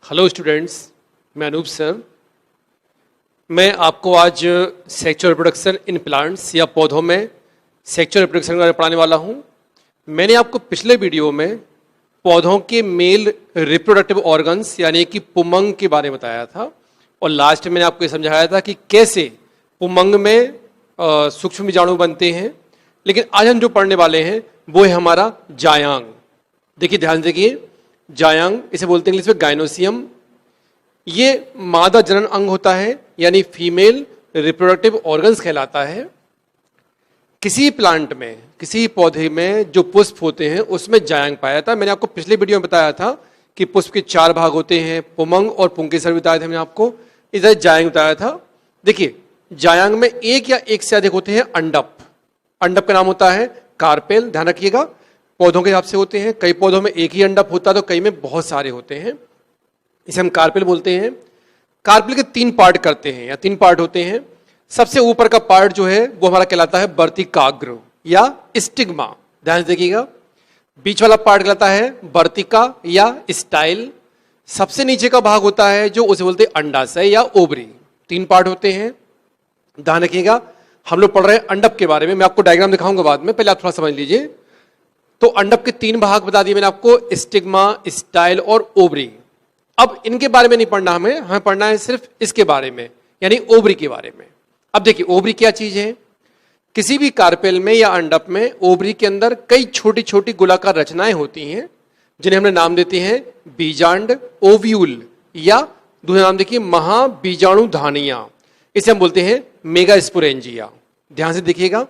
Hello students, मैं Anoop sir. मैं आपको आज सेक्सुअल रिप्रोडक्शन इन प्लांट्स या पौधों में सेक्सुअल रिप्रोडक्शन के बारे में पढ़ाने वाला हूं। मैंने आपको पिछले वीडियो में पौधों के मेल रिप्रोडक्टिव ऑर्गन्स यानी कि पुमंग के बारे में बताया था और लास्ट में मैंने आपको ये समझाया था कि कैसे पुमंग में सूक्ष्म बीजाणु बनते हैं। लेकिन आज हम जो पढ़ने वाले हैं वो है हमारा जायांग। देखिए, ध्यान देखिए, जायांग इसे बोलते हैं इंग्लिश में गाइनोसियम। ये मादा जनन अंग होता है यानी फीमेल रिप्रोडक्टिव ऑर्गन्स कहलाता है। किसी प्लांट में, किसी पौधे में जो पुष्प होते हैं उसमें जायांग पाया जाता है। मैंने आपको पिछले वीडियो में बताया था कि पुष्प के 4 भाग होते हैं, पुमंग और पुंकेसर बताए थे मैंने आपको, इधर जायांग बताया था। देखिए, जायांग में एक या एक से अधिक होते हैं अंडप। अंडप का नाम होता है कार्पेल। ध्यान रखिएगा, पौधों के हिसाब से होते हैं। कई पौधों में एक ही अंडप होता है तो कई में बहुत सारे होते हैं, इसे हम कार्पेल बोलते हैं। कार्पेल के 3 पार्ट करते हैं या 3 पार्ट होते हैं। सबसे ऊपर का पार्ट जो है वो हमारा कहलाता है वर्तिकाग्र या स्टिग्मा। ध्यान से देखिएगा। बीच वाला पार्ट कहलाता है वर्तिका या स्टाइल। सबसे नीचे का भाग होता है जो उसे बोलते हैं अंडाशय या ओवरी। 3 पार्ट होते हैं, ध्यान रखिएगा। हम लोग पढ़ रहे हैं अंडप के बारे में। मैं आपको डायग्राम दिखाऊंगा बाद में, पहले आप थोड़ा समझ लीजिए। तो अंडप के 3 भाग बता दिए मैंने आपको, स्टिग्मा, स्टाइल और ओवरी। अब इनके बारे में नहीं पढ़ना, हमें पढ़ना है सिर्फ इसके बारे में यानी ओवरी के बारे में। अब देखिए, ओवरी क्या चीज है। किसी भी कार्पेल में या अंडप में ओवरी के अंदर कई छोटी छोटी गोलाकार रचनाएं होती हैं जिन्हें हमने नाम देते हैं बीजांड, ओव्यूल या दूसरा नाम देखिए महाबीजाणु धानियां। इसे हम बोलते हैं मेगास्पोरेंजिया। ध्यान से देखिएगा,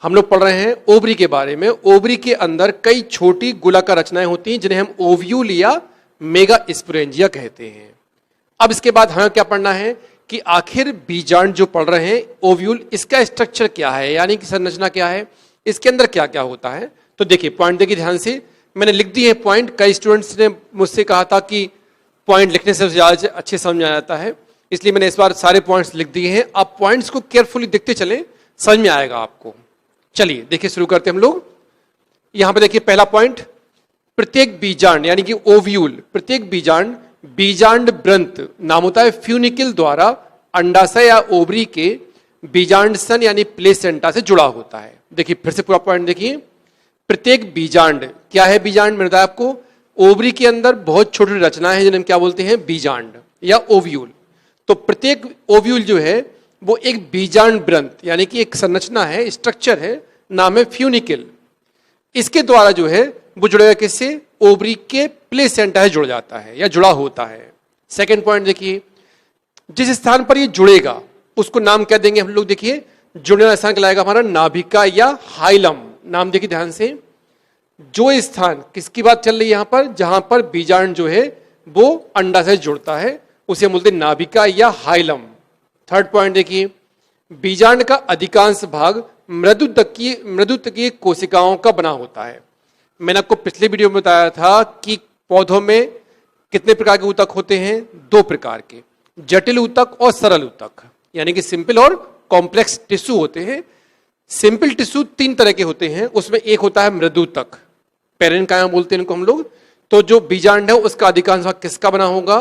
हम लोग पढ़ रहे हैं ओवरी के बारे में। ओवरी के अंदर कई छोटी गोलाकार रचनाएं होती हैं जिन्हें हम ओव्यूल या मेगास्पोरेंजिया कहते हैं। अब इसके बाद हमें क्या पढ़ना है कि आखिर बीजांड जो पढ़ रहे हैं ओव्यूल, इसका स्ट्रक्चर क्या है यानी कि संरचना क्या है, इसके अंदर क्या क्या होता है। तो देखिए, पॉइंट देखिए ध्यान से, मैंने लिख दिए हैं पॉइंट। कई स्टूडेंट्स ने मुझसे कहा था कि पॉइंट लिखने से ज्यादा अच्छे समझ में आ जाता है, इसलिए मैंने इस बार सारे पॉइंट्स लिख दिए हैं। आप पॉइंट्स को केयरफुली देखते चले, समझ में आएगा आपको। चलिए देखिए, शुरू करते हैं हम लोग। यहां पे देखिए, पहला पॉइंट, प्रत्येक बीजांड यानी कि ओव्यूल, प्रत्येक बीजांड बीजांड ब्रंत नाम होता है फ्यूनिकल द्वारा अंडाशय या ओवरी के बीजांड सन यानी प्लेसेंटा से जुड़ा होता है। देखिए फिर से पूरा पॉइंट देखिए, प्रत्येक बीजांड, क्या है बीजांड, मैंने बताया आपको, ओवरी के अंदर बहुत छोटी रचनाएं हैं जिन्हें हम क्या बोलते हैं बीजांड या ओव्यूल। तो प्रत्येक ओव्यूल जो है वो एक बीजांड ब्रंत यानी कि एक संरचना है, स्ट्रक्चर है, नाम है फ्यूनिकल। इसके द्वारा जो है वो जुड़ेगा किससे, ओवरी के प्लेसेंटा से जुड़ जाता है या जुड़ा होता है। सेकंड पॉइंट देखिए, जिस स्थान पर ये जुड़ेगा उसको नाम क्या देंगे हम लोग। देखिए, जुड़ने वाला स्थान कहलाएगा हमारा नाभिका या हाइलम। नाम देखिए ध्यान से, जो स्थान किसकी बात चल रही है यहां पर, जहां पर बीजांड जो है वो अंडा से जुड़ता है उसे हम बोलते हैं नाभिका या हाइलम। थर्ड पॉइंट देखिए, बीजांड का अधिकांश भाग मृदुतकीय कोशिकाओं का बना होता है। मैंने आपको पिछले वीडियो में बताया था कि पौधों में कितने प्रकार के ऊतक होते हैं, 2 प्रकार के, जटिल ऊतक और सरल ऊतक, यानी कि सिंपल और कॉम्प्लेक्स टिश्यू होते हैं। सिंपल टिश्यू 3 तरह के होते हैं, उसमें एक होता है मृदुतक, पेरेन्काइमा बोलते हैं इनको हम लोग। तो जो बीजांड है उसका अधिकांश भाग किसका बना होगा,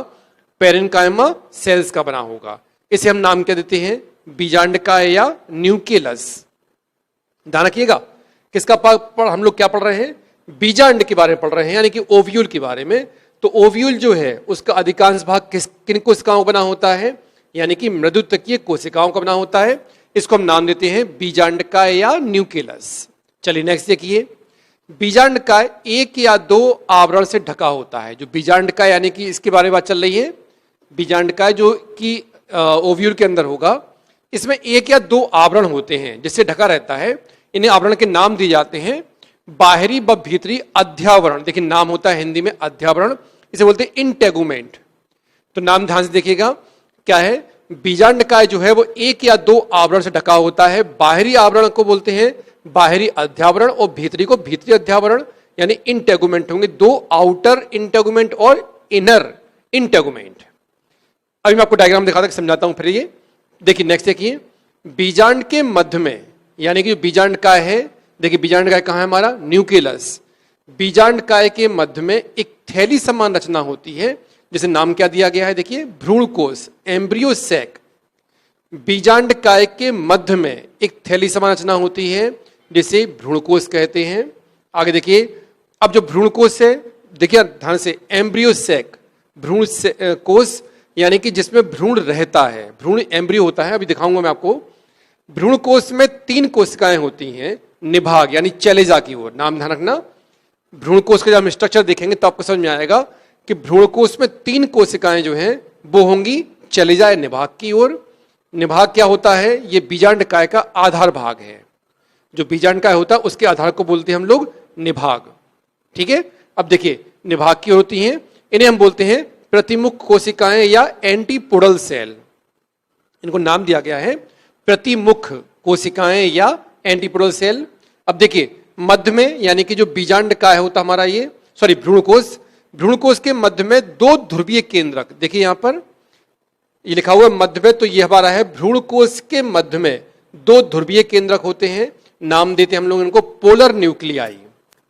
पेरेन्काइमा सेल्स का बना होगा। इसे हम नाम क्या देते हैं, बीजांडकाय या न्यूक्लियस। ध्यान रखिएगा, किसका हम लोग क्या पढ़ रहे हैं, बीजांड के बारे में पढ़ रहे हैं यानी कि ओव्यूल के बारे में। तो ओव्यूल जो है उसका अधिकांश भाग किन कोशिकाओं का बना होता है, यानी कि मृदुतकीय कोशिकाओं का बना होता है। इसको हम नाम देते हैं बीजांडकाय या न्यूक्लियस। चलिए नेक्स्ट देखिए, बीजांडकाय 1 या 2 आवरण से ढका होता है। जो बीजांडकाय यानी कि इसके बारे में बात चल रही है, बीजांडकाय जो कि ओव्यूल के अंदर होगा, इसमें 1 या 2 आवरण होते हैं जिससे ढका रहता है। इन्हें आवरण के नाम दिए जाते हैं बाहरी व भीतरी अध्यावरण। देखिए नाम होता है हिंदी में अध्यावरण, इसे बोलते हैं इंटेगुमेंट। तो नाम ध्यान से देखिएगा क्या है, बीजांडकाय जो है वो 1 या 2 आवरण से ढका होता है। बाहरी आवरण को बोलते हैं बाहरी अध्यावरण और भीतरी को भीतरी अध्यावरण यानी इंटेगुमेंट होंगे। 2 आउटर इंटेगुमेंट और इनर इंटेगुमेंट। अभी मैं आपको डायग्राम दिखा के समझाता हूं। फिर ये देखिए नेक्स्ट देखिए, बीजांड के मध्य में यानी कि बीजांडकाय है, देखिए बीजांडकाय कहां है हमारा, न्यूक्लियस। बीजांडकाय के मध्य में एक थैली समान रचना होती है जिसे नाम क्या दिया गया है, देखिए भ्रूण कोश, एम्ब्रियो सैक। बीजांड काय के मध्य में एक थैली समान रचना होती है जिसे भ्रूण कोश कहते हैं। आगे देखिए, अब जो भ्रूण कोश है, देखिए ध्यान से, एम्ब्रियो सैक, भ्रूण कोश यानी कि जिसमें भ्रूण रहता है, भ्रूण एम्ब्रियो होता है, अभी दिखाऊंगा मैं आपको। भ्रूण कोश में 3 कोशिकाएं होती हैं, निभाग यानी चलेजा की ओर, नाम ध्यान रखना। भ्रूण कोश का जब हम स्ट्रक्चर देखेंगे तो आपको समझ में आएगा कि भ्रूण कोश में 3 कोशिकाएं जो हैं वो होंगी चलेजा या निभाग की ओर। निभाग क्या होता है, ये बीजांड काय का आधार भाग है। जो बीजांड काय होता है उसके आधार को बोलते हैं हम लोग निभाग। ठीक है, अब देखिए निभाग की होती हैं, इन्हें हम बोलते हैं प्रतिमुख कोशिकाएं या एंटीपोडल सेल। इनको नाम दिया गया है प्रतिमुख कोशिकाएं या एंटीपोडल सेल। अब देखिए मध्य में, यानी कि जो बीजांड काय होता हमारा ये, सॉरी भ्रूण कोश, भ्रूण कोश के मध्य में 2 ध्रुवीय केंद्रक, देखिए यहां पर ये लिखा हुआ है मध्य में, तो ये हमारा है भ्रूण कोश के मध्य में 2 ध्रुवीय केंद्रक होते हैं। नाम देते हैं हम लोग इनको पोलर न्यूक्लियाई,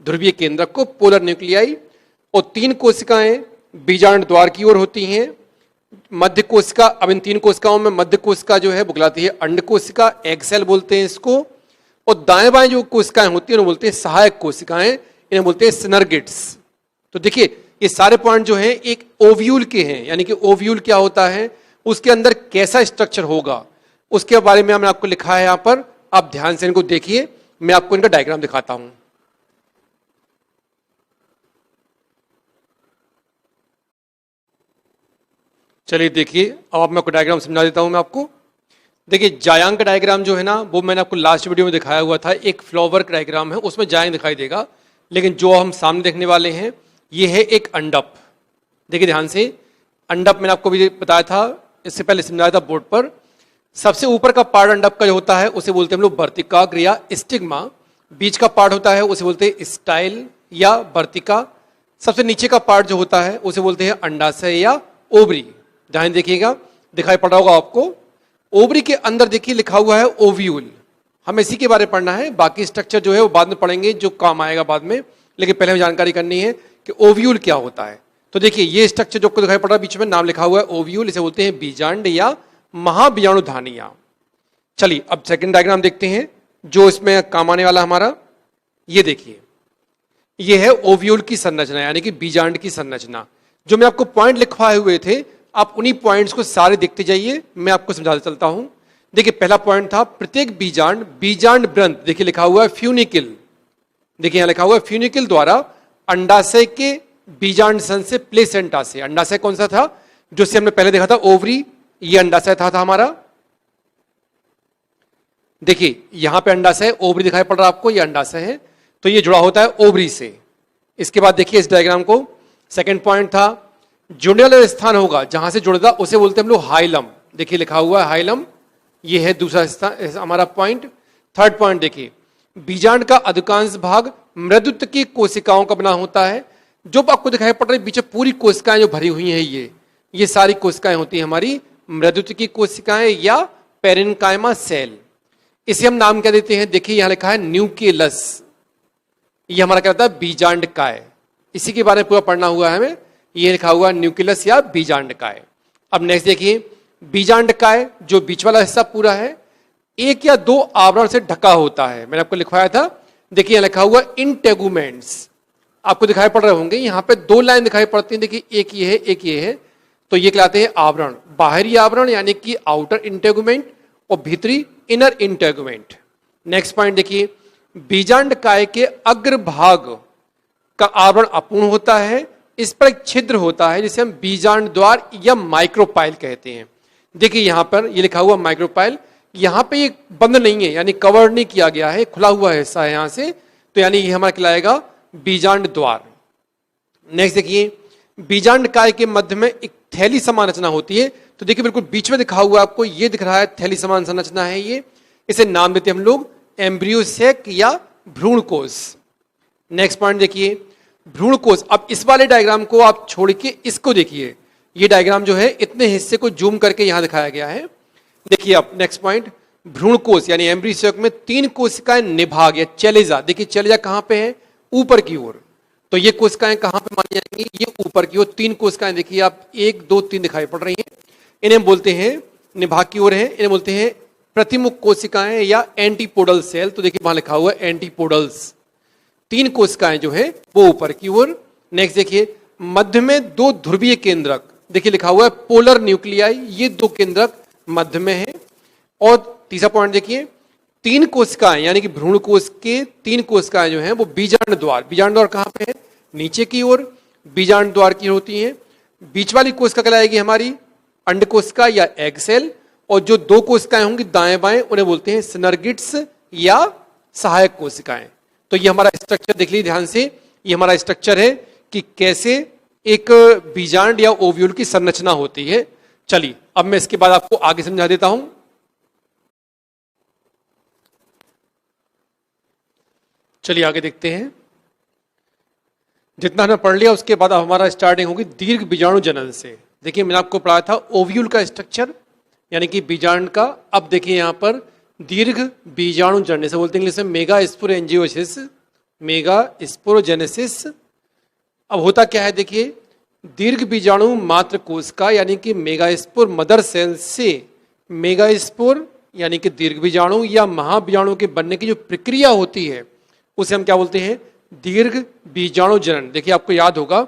ध्रुवीय केंद्रक को पोलर न्यूक्लियाई। और 3 कोशिकाएं बीजांड द्वार की ओर होती हैं। मध्य कोशिका, अब इन 3 कोशिकाओं में मध्य कोशिका जो है बुलाती है अंड कोशिका, एग सेल बोलते हैं इसको। और दाएं बाएं जो कोशिकाएं होती हैं उन्हें बोलते हैं सहायक कोशिकाएं, इन्हें बोलते हैं सिनर्गिड्स। तो देखिए ये सारे पॉइंट जो हैं एक ओव्यूल के हैं, यानी कि ओव्यूल क्या होता है, उसके अंदर कैसा स्ट्रक्चर होगा उसके बारे में हमने आपको लिखा है यहां पर। आप ध्यान से इनको देखिए, मैं आपको इनका डायग्राम दिखाता हूं। चलिए देखिए, अब मैं आपको डायग्राम समझा देता हूं मैं आपको। देखिए जायांग का डायग्राम जो है ना, वो मैंने आपको लास्ट वीडियो में दिखाया हुआ था, एक फ्लावर का डायग्राम है, उसमें जायांग दिखाई देगा। लेकिन जो हम सामने देखने वाले हैं ये है एक अंडप। देखिए ध्यान से, अंडप मैंने आपको भी बताया था, इससे पहले समझाया था बोर्ड पर। सबसे ऊपर का पार्ट अंडप का जो होता है उसे बोलते हैं हम लोग वर्तिकाग्र या स्टिग्मा। बीच का पार्ट होता है उसे बोलते हैं स्टाइल या वर्तिका। सबसे नीचे का पार्ट जो होता है उसे बोलते हैं अंडाशय या ओवरी। ध्यान देखिएगा, दिखाई पड़ रहा होगा आपको। ओवरी के अंदर देखिए लिखा हुआ है ओव्यूल। हमें इसी के बारे में पढ़ना है, बाकी स्ट्रक्चर जो है वो बाद में पढ़ेंगे, जो काम आएगा बाद में। लेकिन पहले हमें जानकारी करनी है कि ओव्यूल क्या होता है। तो देखिए ये स्ट्रक्चर जो आपको दिखाई पड़ रहा है, बीच में नाम लिखा हुआ है ओव्यूल, इसे बोलते हैं बीजांड या महाबीजाणुधानियां। चलिए अब सेकंड डायग्राम देखते हैं जो इसमें काम आने वाला हमारा। ये देखिए, ये है ओव्यूल की संरचना, यानी कि बीजांड की संरचना। जो मैं आपको पॉइंट लिखवाए हुए थे, आप उन्हीं पॉइंट्स को सारे देखते जाइए, मैं आपको समझाता चलता हूं। देखिए पहला पॉइंट था प्रत्येक बीजांड, बीजांड ग्रंथ, देखिए लिखा हुआ है फ्यूनिकल। देखिए यहां लिखा हुआ है फ्यूनिकल द्वारा अंडाशय के बीजांड सन से प्लेसेंटा से। अंडाशय कौन सा था, जो से हमने पहले देखा था ओवरी, ये अंडाशय था हमारा। देखिए यहां पे अंडाशय, ओवरी दिखाई पड़ रहा है आपको, ये अंडाशय है, तो ये जुड़ा होता है ओवरी से। इसके बाद देखिए इस डायग्राम को, सेकंड पॉइंट था जुड़ने वाला स्थान होगा जहां से जुड़ता उसे बोलते हैं हम लोग हाइलम। देखिए लिखा हुआ है हाइलम, ये है दूसरा स्थान हमारा पॉइंट। थर्ड पॉइंट देखिए, बीजांड का अधिकांश भाग मृदुत्व की कोशिकाओं का बना होता है। जो आपको दिखाई पड़ रही है पीछे पूरी कोशिकाएं जो भरी हुई हैं, ये सारी कोशिकाएं होती हैं हमारी मृदुत्व की कोशिकाएं या पेरेन्काइमा सेल। इसे हम नाम क्या देते हैं, देखिए यहां लिखा है न्यूक्लियस। ये हमारा क्या होता है, बीजांड काय। इसी के बारे में पूरा पढ़ना हुआ है हमें, ये लिखा हुआ न्यूक्लियस या बीजांड काय। अब नेक्स्ट देखिए, बीजांड काय जो बीच वाला हिस्सा पूरा है 1 या 2 आवरण से ढका होता है। मैंने आपको लिखवाया था, देखिए लिखा हुआ इंटेगुमेंट्स, आपको दिखाई पड़ रहे होंगे। यहां पे 2 लाइन दिखाई पड़ती हैं, देखिए एक ये है एक ये है, तो ये कहलाते हैं आवरण। बाहरी आवरण यानी कि आउटर इंटेगुमेंट और भीतरी इनर इंटेगुमेंट। नेक्स्ट पॉइंट देखिए, बीजांड काय के अग्रभाग का आवरण अपूर्ण होता है, इस पर एक छिद्र होता है जिसे हम बीजांड द्वार या माइक्रोपाइल कहते हैं। देखिए यहां पर ये लिखा हुआ माइक्रोपाइल, यहां पे ये बंद नहीं है, यानी कवर नहीं किया गया है, खुला हुआ हिस्सा है यहां से, तो यानी ये हमारा कहलाएगा बीजांड द्वार। नेक्स्ट देखिए, बीजांड काय के मध्य में एक थैली समान रचना होती है। तो देखिए बिल्कुल बीच में दिखा हुआ आपको, ये दिख रहा है थैली समान संरचना है ये, इसे नाम देते हैं हम लोग एम्ब्रियो सैक या भ्रूण कोश। नेक्स्ट पॉइंट देखिए, भ्रूण कोश। अब इस वाले डायग्राम को आप छोड़ के इसको देखिए, ये डायग्राम जो है इतने हिस्से को जूम करके यहां दिखाया गया है। देखिए अब नेक्स्ट पॉइंट, भ्रूण कोश यानी एम्ब्रियो सैक में 3 कोशिकाएं निभाग या चलेजा। देखिए चलेजा कहां पे है, ऊपर की ओर, तो ये कोशिकाएं कहां पे मानी जाएंगी? ये ऊपर की ओर 3 कोशिकाएं देखिए आप, 1 2 3 दिखाई पड़ रही हैं। इन्हें बोलते हैं, निभाग की ओर है, इन्हें बोलते हैं प्रतिमुख कोशिकाएं या एंटीपोडल सेल। तो देखिए वहां लिखा हुआ है एंटीपोडल्स। 3 कोशिकाएं जो है वो ऊपर की ओर। नेक्स्ट देखिए, मध्य में 2 ध्रुवीय केंद्रक, देखिए लिखा हुआ है पोलर न्यूक्लियाई, ये 2 केंद्रक मध्य में है। और तीसरा पॉइंट देखिए, 3 कोशिकाएं यानी कि भ्रूण कोश के 3 कोशिकाएं जो हैं वो बीजांड द्वार, बीजांड द्वार कहां पे है? नीचे की ओर बीजांड द्वार की होती हैं। बीच वाली कोशिका कहलाएगी हमारी अंड कोशिका या एग सेल, और जो 2 कोशिकाएं होंगी दाएं बाएं उन्हें बोलते हैं सिनर्गिड्स या सहायक कोशिकाएं। तो ये हमारा स्ट्रक्चर देख लीजिए ध्यान से, ये हमारा स्ट्रक्चर है कि कैसे एक बीजांड या ओव्यूल की संरचना होती है। चलिए अब मैं इसके बाद आपको आगे समझा देता हूं। चलिए आगे देखते हैं। जितना हमने पढ़ लिया उसके बाद अब हमारा स्टार्टिंग होगी दीर्घ बीजाणु जनन से। देखिए मैंने आपको पढ़ाया था ओव्यूल का स्ट्रक्चर यानी कि बीजांड का। अब देखिए यहां पर दीर्घ बीजाणु जनन, जैसे बोलते हैं इंग्लिश में मेगा स्पोरेंजियोसिस, मेगा स्पोरोजेनेसिस। अब होता क्या है देखिए, दीर्घ बीजाणु मात्र कोशिका यानी कि मेगास्पोर मदर सेल से मेगास्पोर यानी कि दीर्घ बीजाणु या महाबीजाणु के बनने की जो प्रक्रिया होती है उसे हम क्या बोलते हैं? दीर्घ बीजाणु जनन। देखिए आपको याद होगा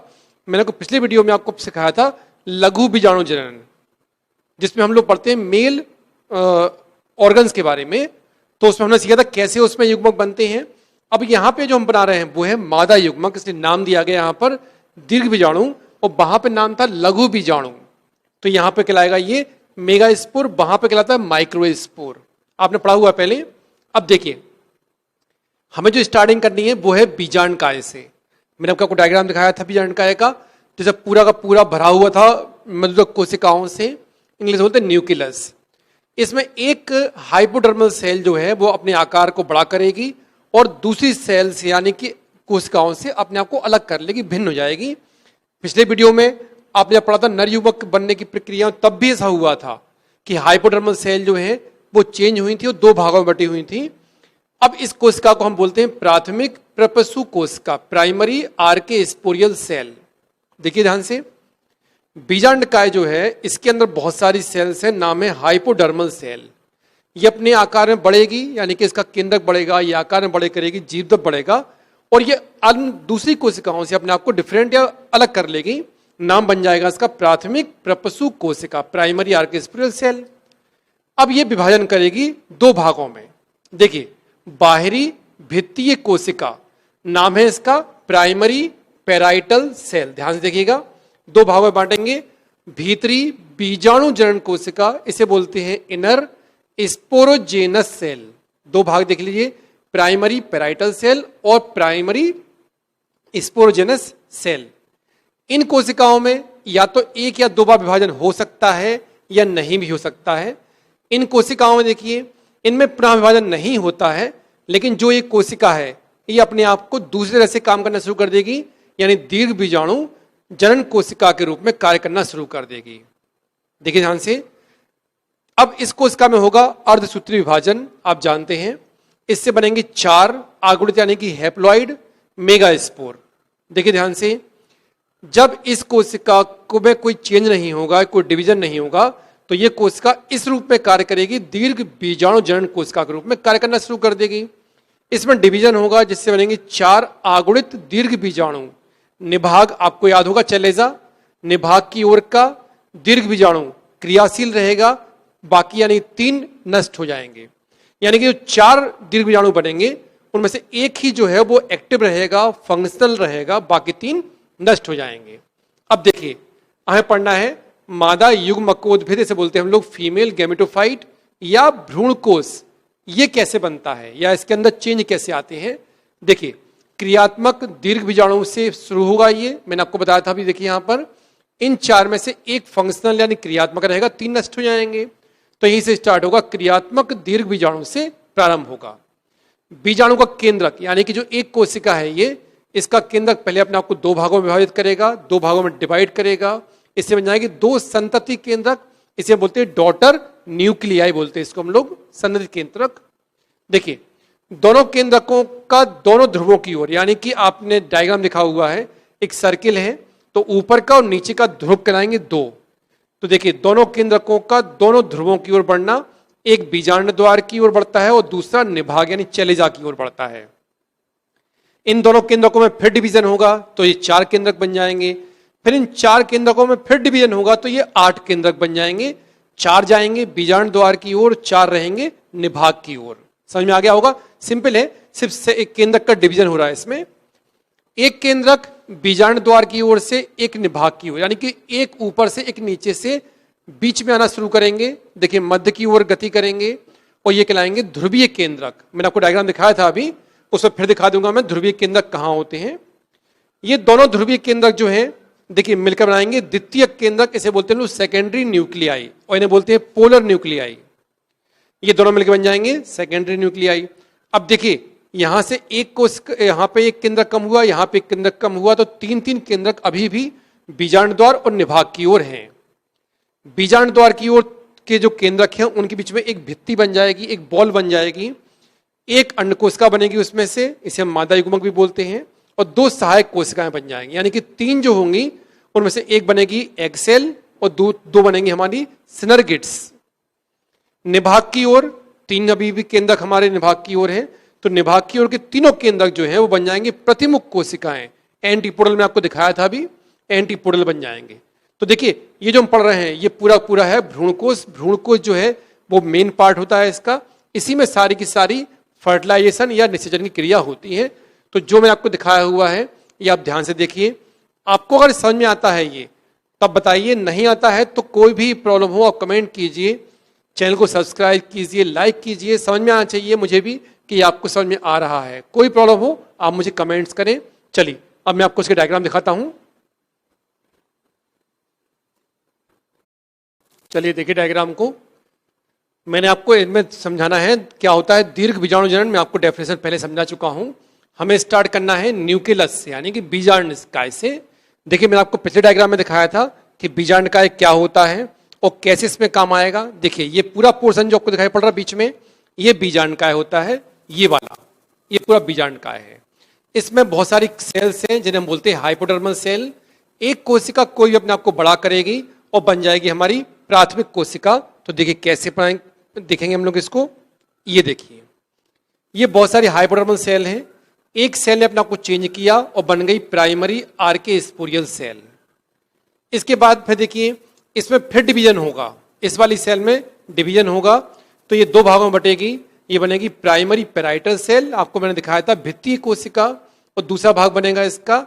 मैंने आपको पिछले वीडियो में आपको सिखाया था लघु बीजाणु जनन, जिसमें हम लोग पढ़ते हैं मेल ऑर्गन्स के बारे में। तो उसमें हमने सीखा था कैसे उसमें युग्मक बनते हैं। अब यहां पे जो हम बना रहे हैं वो है मादा युग्मक, इसलिए नाम दिया गया यहां पर दीर्घ बीजाणु, और वहां पे नाम था लघु बीजाणु। तो यहां पे कहलाएगा ये मेगास्पोर, वहां पे कहलाता है माइक्रोस्पोर। आपने पढ़ा हुआ पहले। अब देखिए हमें जो स्टार्टिंग करनी है वो है बीजांड काय से। मैंने आपको डायग्राम दिखाया था बीजांड काय का, जैसे पूरा का पूरा भरा हुआ था मतलब कोशिकाओं से, इंग्लिश बोलते हैं न्यूक्लियस। इसमें एक हाइपोडर्मल सेल जो है वो अपने आकार को बड़ा करेगी और दूसरी सेल से यानी कि कोशिकाओं से अपने आप को अलग कर लेगी, भिन्न हो जाएगी। पिछले वीडियो में आपने पढ़ा था नर युवक बनने की प्रक्रिया, तब भी ऐसा हुआ था कि हाइपोडर्मल सेल जो है वो चेंज हुई थी और 2 भागों में बटी हुई थी। अब इस कोशिका को हम बोलते हैं प्राथमिक प्रपसु कोशिका, प्राइमरी आर्के स्पोरियल सेल। देखिए ध्यान से, बीजांड काय जो है इसके अंदर बहुत सारी सेल्स हैं, नाम है हाइपोडर्मल सेल। ये अपने आकार में बढ़ेगी यानी कि इसका केंद्रक बढ़ेगा, ये आकार में बढ़े करेगी, जीवदत्त बढ़ेगा और ये दूसरी कोशिकाओं से अपने आप को डिफरेंट या अलग कर लेगी। नाम बन जाएगा इसका प्राथमिक प्रपसु कोशिका, प्राइमरी आर्के स्पोरियल सेल। अब ये विभाजन करेगी 2 भागों में। देखिए बाहरी भित्तीय कोशिका, नाम है इसका प्राइमरी पेराइटल सेल। ध्यान से देखिएगा 2 भागों में बांटेंगे। भीतरी बीजाणु जनन कोशिका, इसे बोलते हैं इनर स्पोरोजेनस सेल। 2 भाग देख लीजिए, प्राइमरी पेराइटल सेल और प्राइमरी स्पोरोजेनस सेल। इन कोशिकाओं में या तो 1 या 2 बार विभाजन हो सकता है या नहीं भी हो सकता है। इन कोशिकाओं में देखिए इनमें पुनः विभाजन नहीं होता है, लेकिन जो एक कोशिका है ये अपने आप को दूसरी तरह से काम करना शुरू कर देगी, यानी दीर्घ बीजाणु जनन कोशिका के रूप में कार्य करना शुरू कर देगी। देखिए ध्यान से, अब इस कोशिका में होगा अर्धसूत्री विभाजन। आप जानते हैं इससे बनेंगे 4 आगुणित यानी कि हैप्लॉइड मेगास्पोर। देखिए ध्यान से, जब इस कोशिका को में कोई चेंज नहीं होगा, कोई डिवीजन नहीं होगा, तो यह कोशिका इस रूप में कार्य करेगी, दीर्घ बीजाणु जनन कोशिका के रूप में कार्य करना शुरू कर देगी। इसमें डिवीजन होगा जिससे बनेंगे 4 आगुणित दीर्घ बीजाणु। निभाग आपको याद होगा चलेजा, निभाग की ओर का दीर्घ बीजाणु क्रियाशील रहेगा, बाकी यानी 3 नष्ट हो जाएंगे। यानी कि जो 4 दीर्घ बीजाणु बनेंगे उनमें से एक ही जो है वो एक्टिव रहेगा, फंक्शनल रहेगा, बाकी 3 नष्ट हो जाएंगे। अब देखिए हमें पढ़ना है मादा युग्मकोद्भिद, इसे बोलते हैं हम लोग फीमेल गैमेटोफाइट या भ्रूण कोष। ये कैसे बनता है या इसके अंदर चेंज कैसे आते हैं? देखिए क्रियात्मक दीर्घ बीजाणु से शुरू होगा, ये मैंने आपको बताया था। अभी देखिए यहां पर इन 4 में से एक फंक्शनल यानी क्रियात्मक रहेगा, 3 नष्ट हो जाएंगे। तो यहीं से स्टार्ट होगा, क्रियात्मक दीर्घ बीजाणु से प्रारंभ होगा। बीजाणु का केंद्रक यानी कि जो एक कोशिका है ये, इसका केंद्रक पहले अपने आप को 2 भागों में विभाजित करेगा, 2 भागों में डिवाइड करेगा। इससे बन जाएगी 2 संतति केंद्रक, इसे बोलते हैं डॉटर न्यूक्लियाई, बोलते हैं इसको हम लोग संतति केंद्रक। देखिए दोनों केंद्रकों का दोनों ध्रुवों की ओर, यानी कि आपने डायग्राम दिखा हुआ है, एक सर्किल है, तो ऊपर का और नीचे का ध्रुव कहलाएंगे दो। तो देखिए दोनों केंद्रकों का दोनों ध्रुवों की ओर बढ़ना, एक बीजांड द्वार की ओर बढ़ता है और दूसरा निभाग यानी चलेजा की ओर बढ़ता है। इन दोनों केंद्रकों में फिर डिवीजन होगा तो ये 4 केंद्रक बन जाएंगे, फिर इन 4 केंद्रकों में फिर डिवीजन होगा तो ये 8 केंद्रक बन जाएंगे। 4 जाएंगे बीजांड द्वार की ओर, 4 रहेंगे निभाग की ओर। समझ में आ गया होगा? सिंपल है, सिर्फ से एक केंद्रक का डिवीजन हो रहा है इसमें। एक केंद्रक बीजांड द्वार की ओर से एक निभाग की ओर, यानी कि एक ऊपर से एक नीचे से बीच में आना शुरू करेंगे। देखिए मध्य की ओर गति करेंगे और ये कहलाएंगे ध्रुवीय केंद्रक। मैंने आपको डायग्राम दिखाया था अभी, उसमें फिर दिखा दूंगा मैं ध्रुवीय केंद्रक कहां होते हैं। ये दोनों ध्रुवीय केंद्रक जो है देखिए मिलकर बनाएंगे द्वितीय केंद्रक, इसे बोलते हैं लोग सेकेंडरी न्यूक्लियाई, और इन्हें बोलते हैं पोलर न्यूक्लियाई। ये दोनों मिलकर बन जाएंगे सेकेंडरी न्यूक्लियाई। अब देखिए यहां से एक कोश, यहां पे एक केंद्रक कम हुआ, यहां पे एक केंद्रक कम हुआ, तो 3-3 केंद्रक अभी भी बीजांड द्वार और निभाग की ओर हैं। बीजांड द्वार की ओर के जो केंद्रक हैं उनके बीच में एक भित्ति बन जाएगी, एक बॉल बन जाएगी, एक अंडकोशिका बनेगी उसमें से, इसे हम मादा युग्मक भी बोलते हैं, और 2 सहायक कोशिकाएं बन जाएंगी, यानी कि 3 जो होंगी उनमें से एक बनेगी एग सेल और दो बनेंगी हमारी सिनर्गिड्स। निभाग की ओर 3 अभी भी केंद्रक हमारे निभाग की ओर है, तो निभाग की ओर के तीनों केंद्रक जो है वो बन जाएंगे प्रतिमुख कोशिकाएं। एंटीपोडल में आपको दिखाया था अभी, एंटीपोडल बन जाएंगे। तो देखिए ये जो हम पढ़ रहे हैं ये पूरा पूरा है भ्रूणकोश। भ्रूणकोश जो है वो मेन पार्ट होता है इसका, इसी में सारी की सारी फर्टिलाइजेशन या निषेचन की क्रिया होती है। तो जो मैं आपको दिखाया हुआ है ये आप ध्यान से देखिए। आपको अगर समझ में आता है ये तब बताइए, नहीं आता है तो कोई भी प्रॉब्लम हो आप कमेंट कीजिए, चैनल को सब्सक्राइब कीजिए, लाइक कीजिए। समझ में आना चाहिए मुझे भी कि आपको समझ में आ रहा है। कोई प्रॉब्लम हो आप मुझे कमेंट्स करें। चलिए अब मैं आपको इसके डायग्राम दिखाता हूं। चलिए देखिए डायग्राम को, मैंने आपको इनमें समझाना है क्या होता है दीर्घ बीजाणु जनन। मैं आपको डेफिनेशन पहले समझा चुका हूं। हमें स्टार्ट करना है न्यूक्लियस से, यानी कि बीजांडकाय से। देखिए मैंने आपको पिछले डायग्राम में दिखाया था कि बीजांडकाय क्या होता है और कैसे इसमें काम आएगा। देखिए ये पूरा पोर्शन जो आपको दिखाई पड़ रहा है बीच में, ये बीजांडकाय होता है, ये वाला, ये पूरा बीजांडकाय है। इसमें बहुत सारी सेल्स हैं जिन्हें हम बोलते हैं हाइपोडर्मल सेल। एक कोशिका कोई भी अपने आप को बड़ा करेगी और बन जाएगी हमारी प्राथमिक कोशिका। तो देखिए कैसे देखेंगे हम लोग इसको, ये देखिए ये बहुत सारी हाइपोडर्मल सेल हैं। एक सेल ने अपने आप को चेंज किया और बन गई प्राइमरी आर्के स्पोरियल सेल। इसके बाद फिर देखिए इसमें फिर डिवीजन होगा, इस वाली सेल में डिवीजन होगा, तो ये 2 भागों में बटेगी। ये बनेगी प्राइमरी पेराइटल सेल, आपको मैंने दिखाया था भित्तीय कोशिका, और दूसरा भाग बनेगा इसका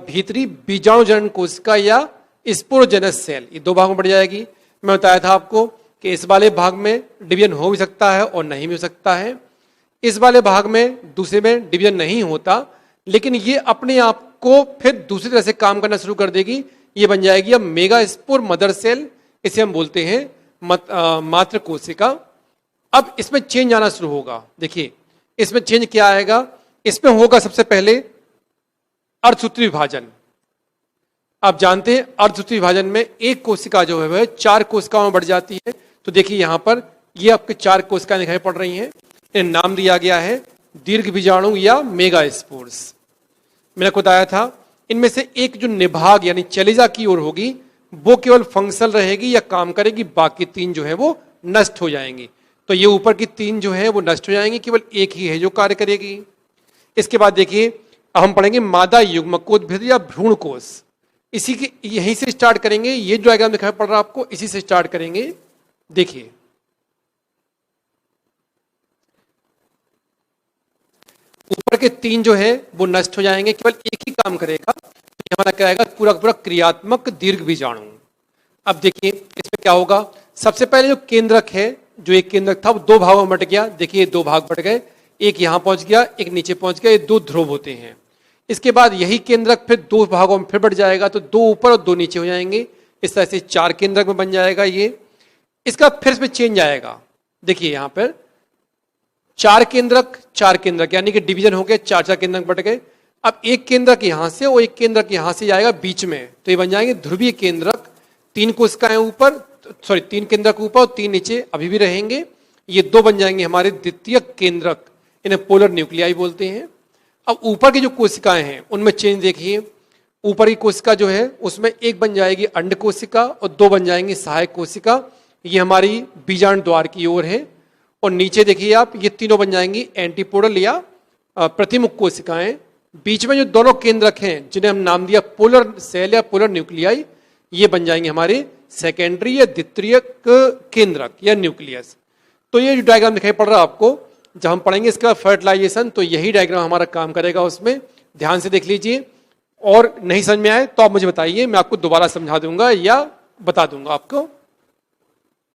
भीतरी बीजाणुजनन कोशिका या स्पोरोजेनस सेल। ये 2 भागों में बढ़ जाएगी। मैं बताया था आपको कि इस वाले भाग में डिवीजन हो भी सकता है और नहीं भी हो सकता है। इस वाले भाग में दूसरे में डिवीजन नहीं होता, लेकिन ये अपने आप को फिर दूसरी तरह से काम करना शुरू कर देगी। ये बन जाएगी अब मेगा स्पोर मदर सेल, इसे हम बोलते हैं मातृ कोशिका। अब इसमें चेंज आना शुरू होगा। देखिए इसमें चेंज क्या आएगा, इसमें होगा सबसे पहले अर्धसूत्री विभाजन। आप जानते हैं अर्धसूत्री विभाजन में एक कोशिका जो है वह 4 कोशिकाओं में बढ़ जाती है। तो देखिए यहां पर ये आपके 4 कोशिकाएं दिखाई पड़ रही हैं, इन्हें नाम दिया गया है दीर्घ बीजाणु या मेगा स्पोर्स। मैंने आपको बताया था इनमें से एक जो निभाग यानी चलेजा की ओर होगी वो केवल फंक्शनल रहेगी या काम करेगी, बाकी 3 जो है वो नष्ट हो जाएंगी। तो ये ऊपर की 3 जो है वो नष्ट हो जाएंगी, केवल एक ही है जो कार्य करेगी। इसके बाद देखिए अब हम पढ़ेंगे मादा युग्मकोद्भिद या भ्रूणकोश। इसी के यहीं से स्टार्ट करेंगे। ये जो डायग्राम दिखाई पड़ रहा है आपको, इसी से स्टार्ट करेंगे। देखिए ऊपर के 3 जो है वो नष्ट हो जाएंगे, केवल एक ही काम करेगा। ये हमारा क्या आएगा, पूरा पूरा क्रियात्मक दीर्घ बीजाणु। अब देखिए इसमें क्या होगा, सबसे पहले जो केंद्रक है, जो एक केंद्रक था वो 2 भागों में बट गया। देखिए 2 भाग बट गए, एक यहां पहुंच गया, एक नीचे पहुंच गया। ये 2 ध्रुव होते हैं। इसके बाद यही केंद्रक फिर 2 भागों में फिर बढ़ जाएगा, तो 2 ऊपर और 2 नीचे हो जाएंगे। इस तरह से 4 केंद्रक में बन जाएगा ये। इसका फिर इसमें चेंज आएगा। देखिए यहां पर 4 केंद्रक यानी कि डिवीजन हो गया, 4 केंद्रक बढ़ गए। अब एक केंद्रक यहां से और एक केंद्रक यहां से जाएगा बीच में, तो ये बन जाएंगे ध्रुवीय केंद्रक। 3 कोशिकाएं ऊपर, 3 केंद्रक ऊपर और 3 नीचे अभी भी रहेंगे। ये 2 बन जाएंगे हमारे द्वितीय केंद्रक, इन्हें पोलर न्यूक्लियाई बोलते हैं। अब ऊपर की जो कोशिकाएं हैं उनमें चेंज देखिए, ऊपर की कोशिका जो है उसमें एक बन जाएगी अंड कोशिका और दो बन जाएंगी सहायक कोशिका, ये हमारी बीजांड द्वार की ओर है। और नीचे देखिए आप, ये तीनों बन जाएंगी एंटीपोडल या प्रतिमुख कोशिकाएं। बीच में जो दोनों केंद्रक हैं जिन्हें हम नाम दिया पोलर सेल या पोलर न्यूक्लियाई, ये बन जाएंगे हमारे सेकेंडरी या द्वितीयक केंद्रक या न्यूक्लियस। तो ये जो डायग्राम दिखाई पड़ रहा है आपको, जब हम पढ़ेंगे इसका फर्टिलाइजेशन तो यही डायग्राम हमारा काम करेगा उसमें, ध्यान से देख लीजिए। और नहीं समझ में आए तो आप मुझे बताइए, मैं आपको दोबारा समझा दूंगा या बता दूंगा आपको।